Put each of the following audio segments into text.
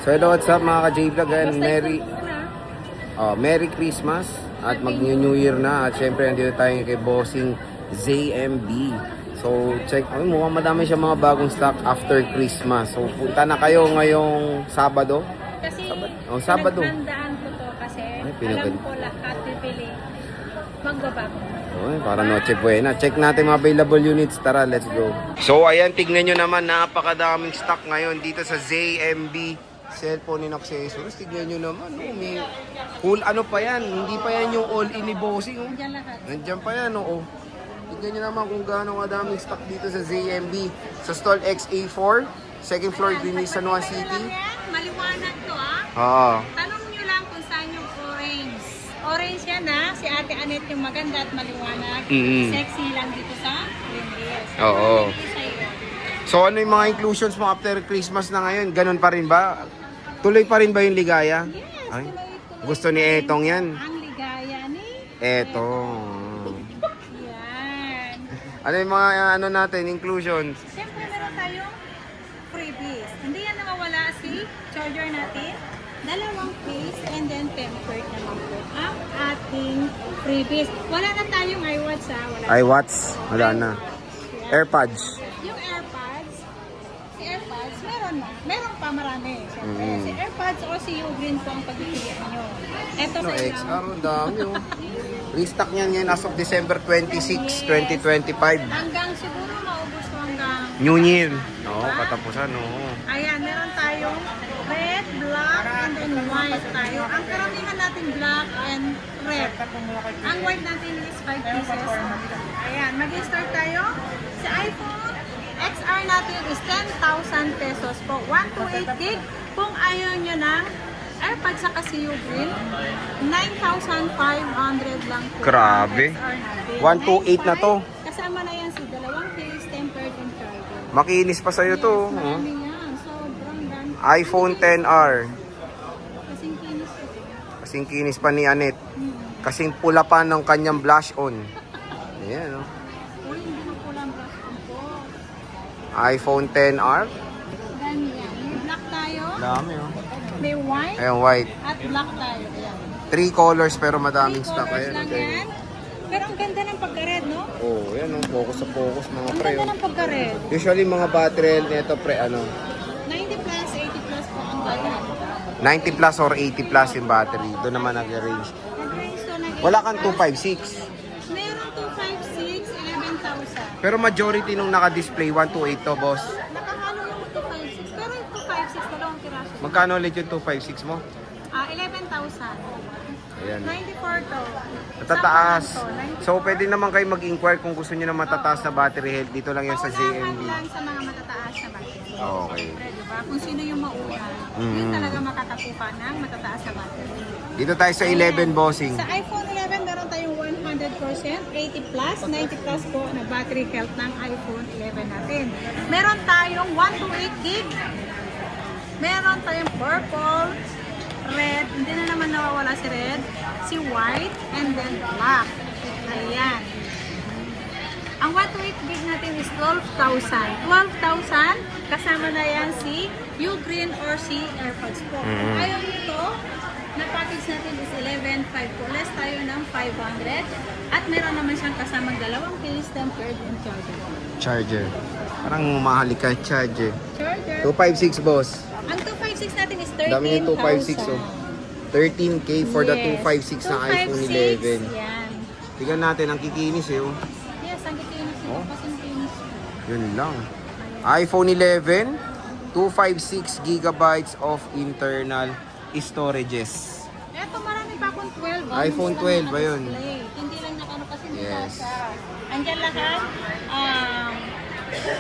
So hello, what's up mga ka-J-Vlog and Merry Christmas at mag-New Year na. At syempre nandito tayo kay Bossing ZMB. So check, mukhang madami siya mga bagong stock after Christmas. So punta na kayo ngayong Sabado. Kasi Sabado. pinaghandaan ko to kasi Ay, alam ko lahat bibili magbabago. Para Noche Buena. Check natin mga available units. Tara, let's go. So ayan, tignan nyo naman, napakadaming stock ngayon dito sa ZMB cellphone and accessories. Tignan nyo naman, may cool ano pa yan. Hindi pa yan yung all-in ni Bossing. Nandiyan lahat. Nandiyan pa yan, oo. Tignan nyo naman kung gaano kadaming stock dito sa ZMB. Sa stall XA4, second floor, Green San Juan City. Maliwanag to Tanong nyo lang kung saan yung orange. Orange yan si Ate Anet yung maganda at maliwanag. Sexy lang dito sa Green Hills. Oo. So ano yung mga inclusions mo after Christmas na ngayon? Ganun pa rin ba? Tuloy pa rin ba yung ligaya? Yes, Ay, tuloy. gusto ni Etong yan. Ang ligaya ni Etong. Yan. Ano yung mga ano natin, inclusions? Siyempre meron tayong freebies. Hindi yan nawawala si charger natin. Dalawang case and then tempered naman po ang ating freebies. Wala na tayong iWatch Wala iWatch? Wala na. Yan. AirPods? Yung AirPods, si AirPods, meron na. Meron pa marami. Siyempre, si AirPods o si Ugreen po ang pagpipilian nyo. Ito No, sa XR, ang dami oh. Restock niyan ngayon as of December 26, 2025. Hanggang siguro maubos to hanggang New Year. Oo, katapusan, oo. Ayan, meron tayong red, black, and then white tayo. Ang karamihan natin black and red. Ang white natin is 5 pieces. Ayan, mag-start tayo. Sa iPhone XR natin is 10,000 pesos po. 128 gig. Kung ayaw nyo ng AirPods sa kasi Ugreen, 9,500 lang po. Grabe. 128 na to. Kasama na yan si dalawang case, tempered and charger. Makinis pa sa'yo to. Oh. Marami yan. Sobrang dami. iPhone 10R. Kasing kinis ito. Kasing kinis pa ni Anet. Kasing pula pa ng kanyang blush on. Ayan, oh. Uy, hindi na po lang brush on po. iPhone 10R. Ganyan. May black tayo. Dami, oh. May white. Ayan, white. At black tayo. Ayan. 3 colors pero madaming 3 stock. colors Ayan, lang okay. yan. Pero ang ganda ng pagka-red, no? Oh, ayan, oh. Focus sa focus mga Ang pre. ganda Oh. ng pagka-red. Usually mga battery nito pre, ano, 90 plus, 80 plus po ang battery. 90 plus or 80 plus yung battery. Doon naman nag-range. Nag-range to ng Wala kang 80 plus. 256. Meron 256, 11,000. Pero majority nung naka-display 128 to, boss. Nakahalo yung 256. Pero yung 256, dalawang piraso. Magkano ulit yung 256 mo? 11,000. Ayan. 94 to. Matataas. Sakto lang to, So, pwede naman kayo mag-inquire kung gusto niyo na matataas na battery health. Dito lang yan sa Paunahan ZMB. lang sa mga matataas na battery. Okay. Siyempre, diba? Kung sino yung mauna, yun talaga makakakuha ng matataas na battery. Dito tayo sa 11 bossing. Sa iPhone 11, meron tayong 100%, 80 plus, 90 plus po na battery health ng iPhone 11 natin. Meron tayong 128 gig. Meron tayong purple, red, hindi na naman nawawala si red, si white, and then black. Ayan. Ang 128 gig natin is 12,000. 12,000, kasama na yan si Ugreen or si AirPods po. Kung ayaw nito, na package natin is 11,500 po. Less tayo ng 500. At meron naman siyang kasamang dalawang case, tempered and charger. Charger. Parang mahali ka charger. Charger. 256 boss. Ang 256 natin is 13,000. Dami yung 256 oh. 13K for the 256 na iPhone 11. Yan. Tignan natin, ang kikinis eh oh. Yes, ang kikinis nito. Oh. Kasing kinis. Yun lang. iPhone 11, 256 gigabytes of internal storages. Eto, marami pa akong 12. iPhone 12 ba yun? Hindi lang nakano kasi Yes. Andyan lahat.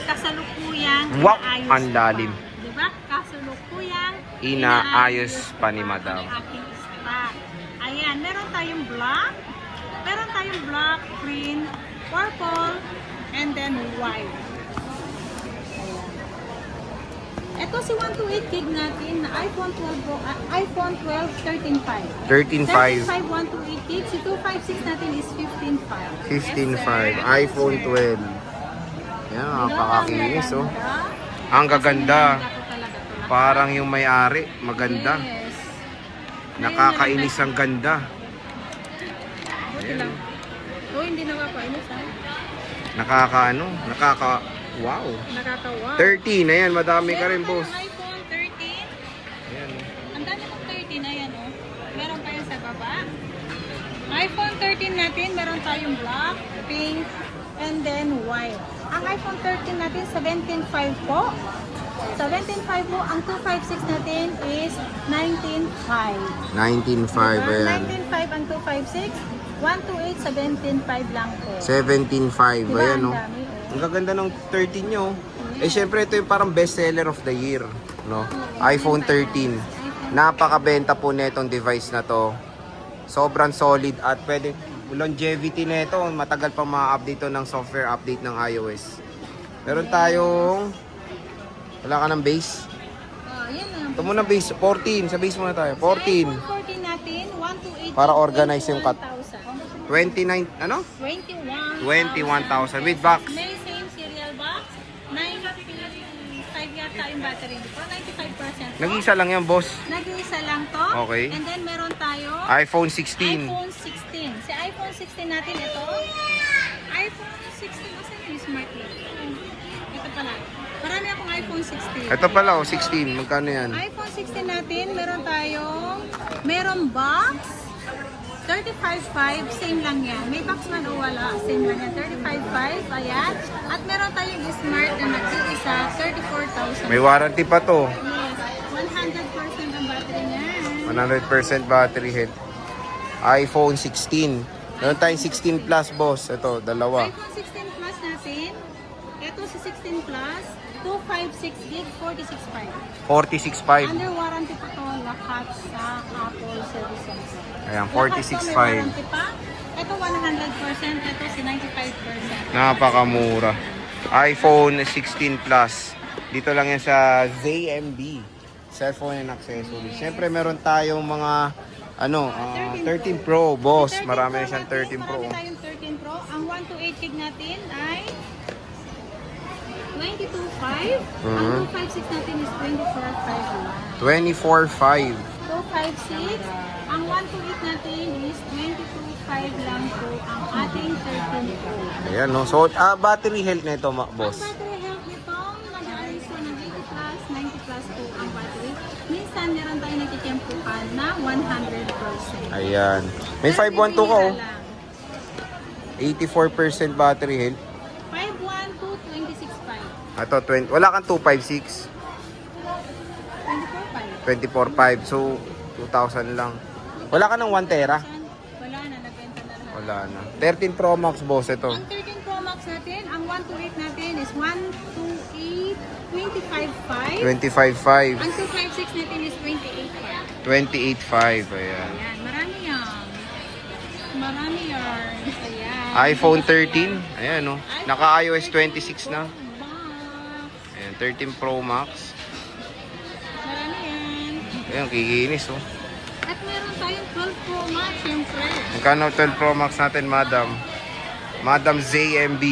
Kasalukuyang Wow, inaayos ang lalim. pa. Diba? Kasalukuyang Inaayos pa ni Madam. ang aking stock. Ayan, meron tayong black. Meron tayong black, green, purple, and then white. Ito si 128 gig natin na iPhone 12 Pro, iPhone 12 13.5. 13.5. 13.5 128 gig. Si 256 natin is 15.5. 15.5. iPhone 12. Yan, napakakinis oh. Ganda. Ang gaganda. Kasi talaga to lahat. Parang yung may-ari, maganda. Yes. Nakakainis ang ganda. Buti lang. Oh, hindi nakakainis ha. Wow. Nakakawa. 13, ayan, madami ka rin, Meron boss. tayong iPhone 13. Ayan. Ang dami kong 13, ayan oh. Meron pa yan sa baba. iPhone 13 natin, meron tayong black, pink, and then white. Ang iPhone 13 natin, 17.5 po. 17.5 po. Ang 256 natin is 19.5. 19.5, ayan. 19.5 ang 256. 128, 17.5 lang po. 17.5, Diba, ayan, ang no? dami, oh. Ang gaganda ng 13 nyo. Eh, syempre, ito yung parang bestseller of the year, no? iPhone 13. Napakabenta po netong device na to. Sobrang solid at pwede, longevity nito, matagal pa ma-update to ng software update ng iOS. Meron tayong, wala ka ng base? Yan na. Ito muna base, 14. Sa base muna tayo, 14. iPhone 14 natin, 128. Para organize yung cut. 21,000. 29, ano? 21,000 with box. May same serial box. 95 yata yung battery nito. 95%. Nag-isa lang yan, boss. Nag-iisa lang to. Okay. And then meron tayo iPhone 16. iPhone 16. Si iPhone 16 natin ito. iPhone 16. Kasi yung smart lang. Ito pala. Marami akong iPhone 16. Ito pala, oh, 16. Magkano yan? iPhone 16 natin, meron box, 35.5, same lang yan. May box man o wala, same lang yan. 35.5, ayan. At meron tayong smart na nag-iisa, 34,000. May warranty pa to. Yes, 100% ang battery niya. 100% battery health. iPhone 16. Meron tayong 16 Plus, boss. Ito, dalawa. iPhone 16 Plus natin, ito si 16 Plus, 256 gig, 46.5. 46.5. Under warranty pa to lahat sa Apple services. Ayan, Lahat to may 46.5. warranty pa. Ito 100%, ito si 95%. Napakamura. iPhone 16 Plus. Dito lang yan sa ZMB. Cellphone and accessories. Siyempre, meron tayong mga 13 Pro, boss. 13 Marami na Pro siyang natin, 13 Pro. Marami tayong 13 Pro. Ang 128 gig natin ay 22.5. Ang 256 natin is 24.5 lang. 24.5. 256. Ang 128 natin is 22.5 lang po ang ating 13 Pro. Ayan, no? So, battery health na ito, boss. Ang battery health nitong nag-aaliso ng 80 plus, 90 plus po ang battery. Minsan meron tayo nagtitempuhan na 100%. Ayan. May 512 ka, oh. 84% battery health. 512, 26.5. Ito, 20. Wala kang 256. 24.5. 24.5. So, 2,000 lang. Wala ka ng 1 tera? Wala na, nagbenta na lahat. Wala na. 13 Pro Max, boss, ito. Ang 13 Pro Max natin, ang 128 natin is 128, 25.5. 25.5. Ang 256 natin is 28.5. 28.5. Ayan. Ayan, marami yan. Marami yan. Ayan. iPhone 13. Ayan, no? Naka iOS 26 na. Box. Ayan, 13 Pro Max. Marami yan. Ayan, kikinis, oh. At meron tayong 12 Pro Max, siyempre. Magkano 12 Pro Max natin, madam? Madam ZMB.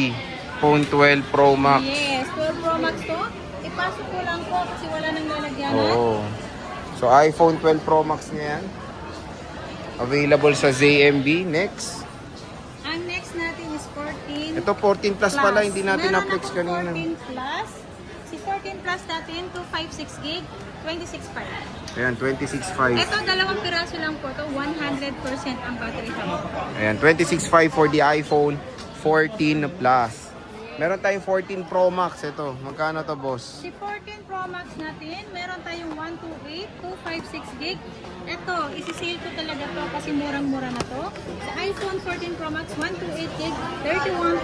Phone 12 Pro Max. Yes, 12 Pro Max to. Ipasok ko lang po kasi wala nang lalagyan. Oo. So, iPhone 12 Pro Max niya yan. Available sa ZMB. Next. Ang next natin is 14 Ito, 14 Plus pala. Hindi natin Meron na-flex akong kanina. 14 Plus. Si 14 Plus natin, 256 gig, 26.5. Ayan, 26.5. Ito, dalawang piraso lang po to 100% ang battery health. Ayan, 26.5 for the iPhone 14 Plus. Meron tayong 14 Pro Max. Ito, magkano to, boss? Si 14 Pro Max natin, meron tayong 128, 256 gig. Ito, isi-sale ko talaga to kasi murang-mura na to. Sa iPhone 14 Pro Max, 128 gig, 31,000.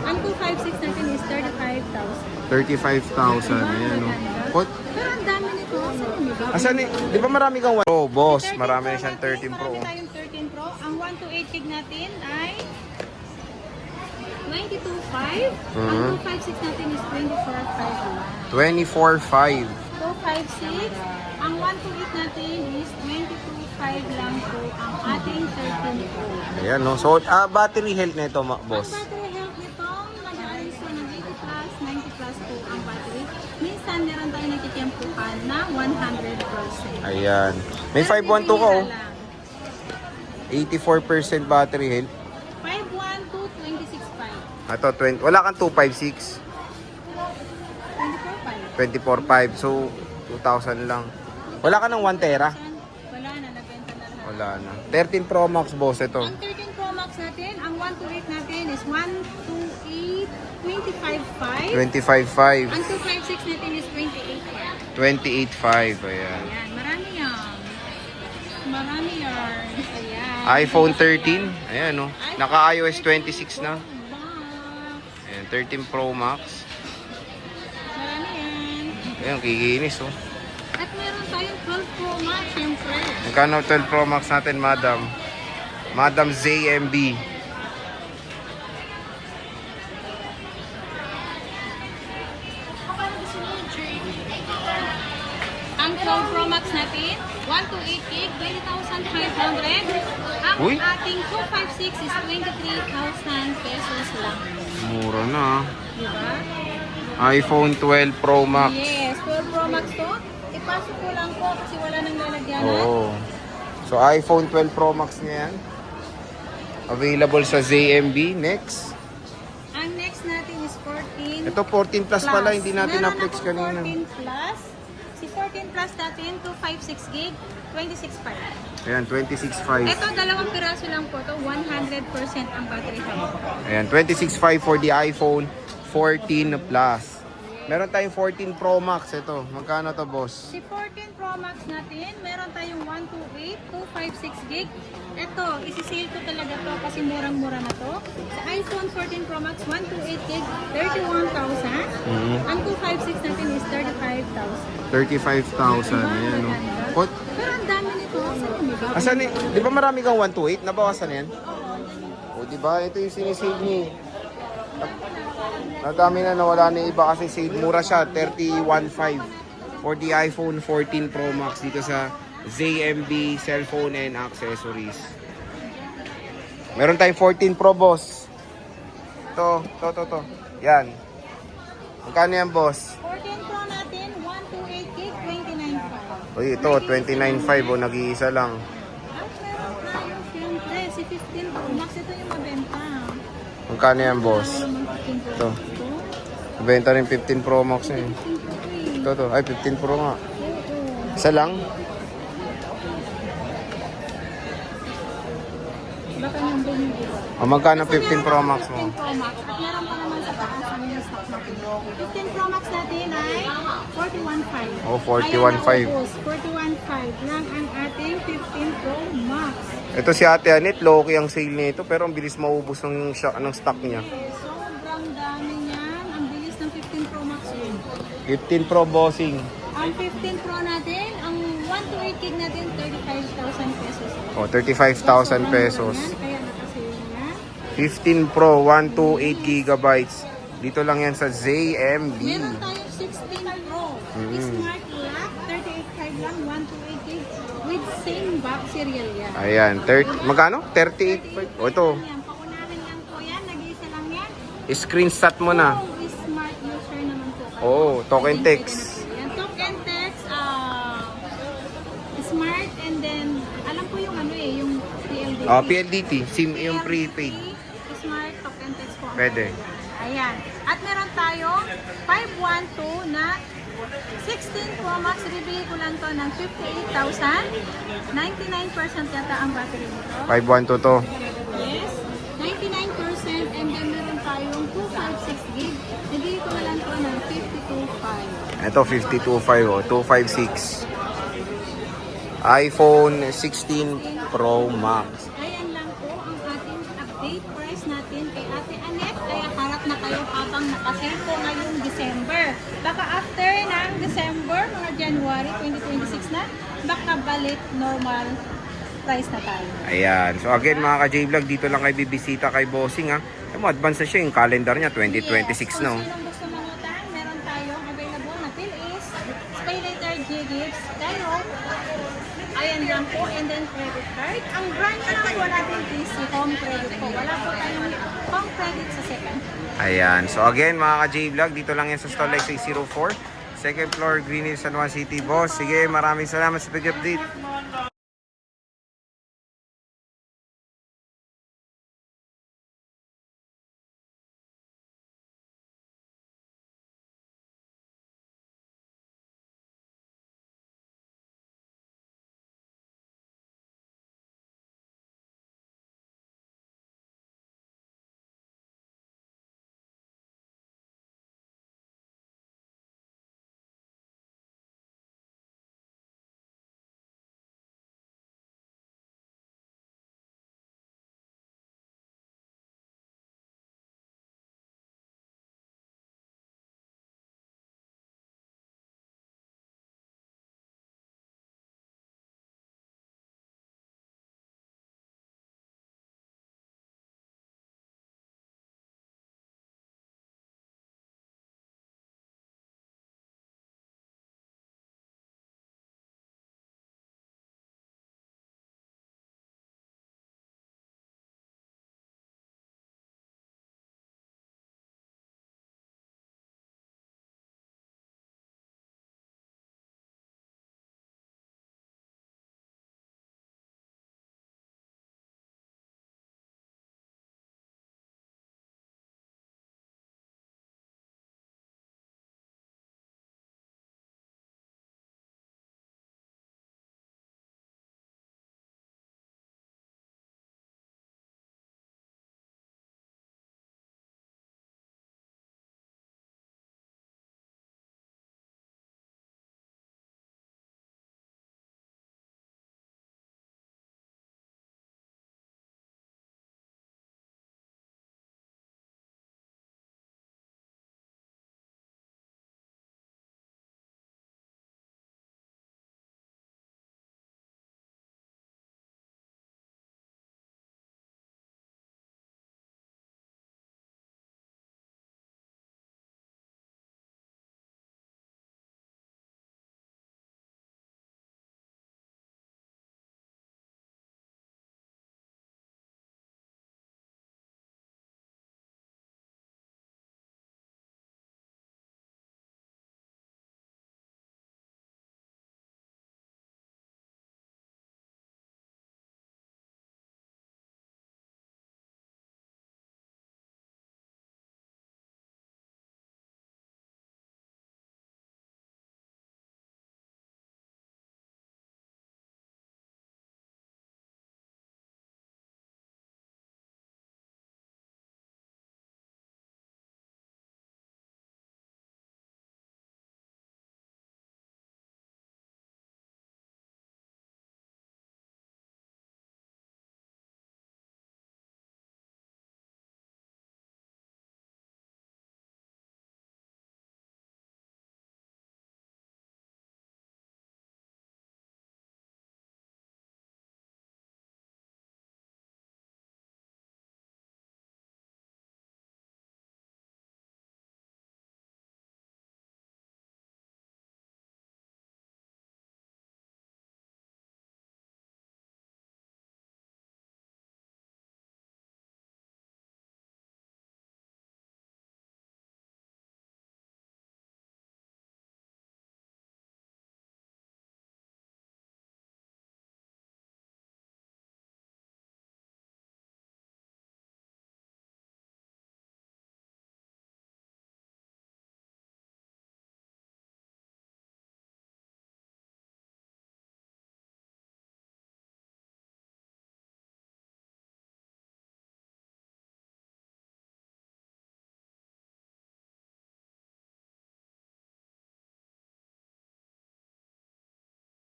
Ang 256 natin is 35,000. 35,000. Ayan, no? What? Pero ang dami nito. Saan yung iba? Asan eh? Di ba marami kang Pro, boss? 13 Marami na Pro siyang natin, 13 Pro. Marami tayong 13 Pro. Ang 128 gig natin ay 92.5. Ang 256 natin is 24.5 lang. 24.5. 256. Ang 128 natin is 22.5 lang po ang ating 13 Pro. Ayan, no? So, battery health na ito, boss. Ang battery health nitong nag-aaliso ng 80 plus, 90 plus po ang battery. Minsan meron tayong nagtitempo ka na 100%. Ayan. May 512 ka, oh. 84% battery health. 512, 26.5. Ito, 20, wala kang 256. 24.5. 24.5. So, 2,000 lang. Wala ka ng 1 tera? Wala na, nabenta na lahat. Wala na. 13 Pro Max, boss, ito. Ang 13 Pro Max natin, ang 128 natin is 128, 25.5. 25.5. Ang 256 natin is 28.5. 28.5. Ayan. Ayan, marami yan. Marami yan. Ayan. iPhone 13. Ayan, no. Naka iOS 26 na. Ayan, 13 Pro Max. Marami yan. Ayan, kikinis, oh. At meron tayong 12 Pro Max, syempre. Magkano 12 Pro Max natin, madam? Madam ZMB. Ang 12 Pro Max natin, 128 gig, 20,500. Ang Uy. ating 256 is 23,000 pesos lang. Mura na, Diba? iPhone 12 Pro Max. Yes, 12 Pro Max to. Ipasok ko lang po kasi wala nang lalagyan. Oo. So, iPhone 12 Pro Max niya yan. Available sa ZMB. Next. Ang next natin is 14 Ito, 14 plus pala. Hindi natin Meron na-flex akong kanina. 14 plus. Si 14 plus natin, 256 gig, 26.5. Ayan, 26.5. Ito, dalawang piraso lang po to 100% ang battery health. Ayan, 26.5 for the iPhone 14 Plus. Meron tayong 14 Pro Max. Ito, magkano to, boss? Si 14 Pro Max natin, meron tayong 128, 256 gig. Ito, isi-sale ko talaga to kasi murang-mura na to. Sa iPhone 14 Pro Max, 128 gig, 31,000. Ang 256 natin is 35,000. 35,000. Ayan, no? What? Pero ang dami nito. Asan eh? Di ba marami kang 128? Nabawasan yan? O, di ba? Ito yung sinisave niyo. Nadami na nawala na iba kasi sale. Mura siya, 31,500 for the iPhone 14 Pro Max dito sa ZMB Cellphone and Accessories. Meron tayong 14 Pro, boss. To. Yan. Magkano yan, boss? 14 Pro natin, 128 gig, 29,500. Uy, ito, 29,500 o, nag-iisa lang. At meron tayo, siyempre, si 15 Pro Max, ito yung mabenta. Magkano yan, boss? Ano naman 15 Pro Ito. Max to? Benta rin 15 Pro Max eh. 15 Pro eh. Ito. Ay, 15 Pro nga. Oo. Isa lang? Baka nandun yung iba. O, magkano 15 Pro Max mo? 15 Pro Max. At meron pa naman sa taas ang yung stock natin. 15 Pro Max natin ay 41,500. Oh, 41,500. 41,500 lang ang ating 15 Pro Max. Ito si Ate Anet, low-key ang sale nito pero ang bilis maubos ng stock niya. Eh, sobrang dami niyan. Ang bilis ng 15 Pro Max yun. 15 Pro bossing. Ang 15 Pro natin, ang 128 gig natin, 35,000 pesos. O, 35,000 pesos. Kaya nakasale na. 15 Pro, 128 gigabytes. Dito lang yan sa ZMB. Meron tayong 16 Pro. Smart lock, 38.5 lang, 128 gig. With same box serial yan. Ayan, magkano? 38. O, ito. Yan, paunahan lang po yan. Nag-iisa lang yan. Screenshot mo na. Kung smart user naman po kayo. Oo, token pwede text. na po yan. Token text, smart, and then, alam ko yung ano eh, yung PLDT. PLDT, SIM yung prepaid. Smart token text po. Pwede. Ayan. At meron tayo 512 na 16 Pro Max. Bibigay ko lang to ng 58,000. 99% yata ang battery nito. 512 to. Yes. 99%. And then meron tayong 256 gig. Bibigay ko na lang to ng 52,500. Ito, 52.5 o, 256. iPhone 16 Pro Max. Ayan lang po ang ating update price natin kay Ate Anet. Kaya harap na kayo habang nakasale po ngayong December. Baka after ng December, mga January 2026 na, baka balik normal price na tayo. Ayan. So again mga ka-J-Vlog, dito lang kayo bibisita kay Bossing ha. Advance na siya yung calendar niya, 2026 no. Kung sinong gusto mangutang, meron tayong available na PhilAce, Pay Later, G-Gifts, Cairo, ayan lang po, and then credit card. Ang branch lang po natin is si Home Credit po. Wala po tayong Home Credit sa second. Ayan. So again mga ka-J-Vlog, dito lang yan sa Stall Lexus 04 Second floor, Green Hills, San Juan City. Boss, sige, maraming salamat sa pag-update.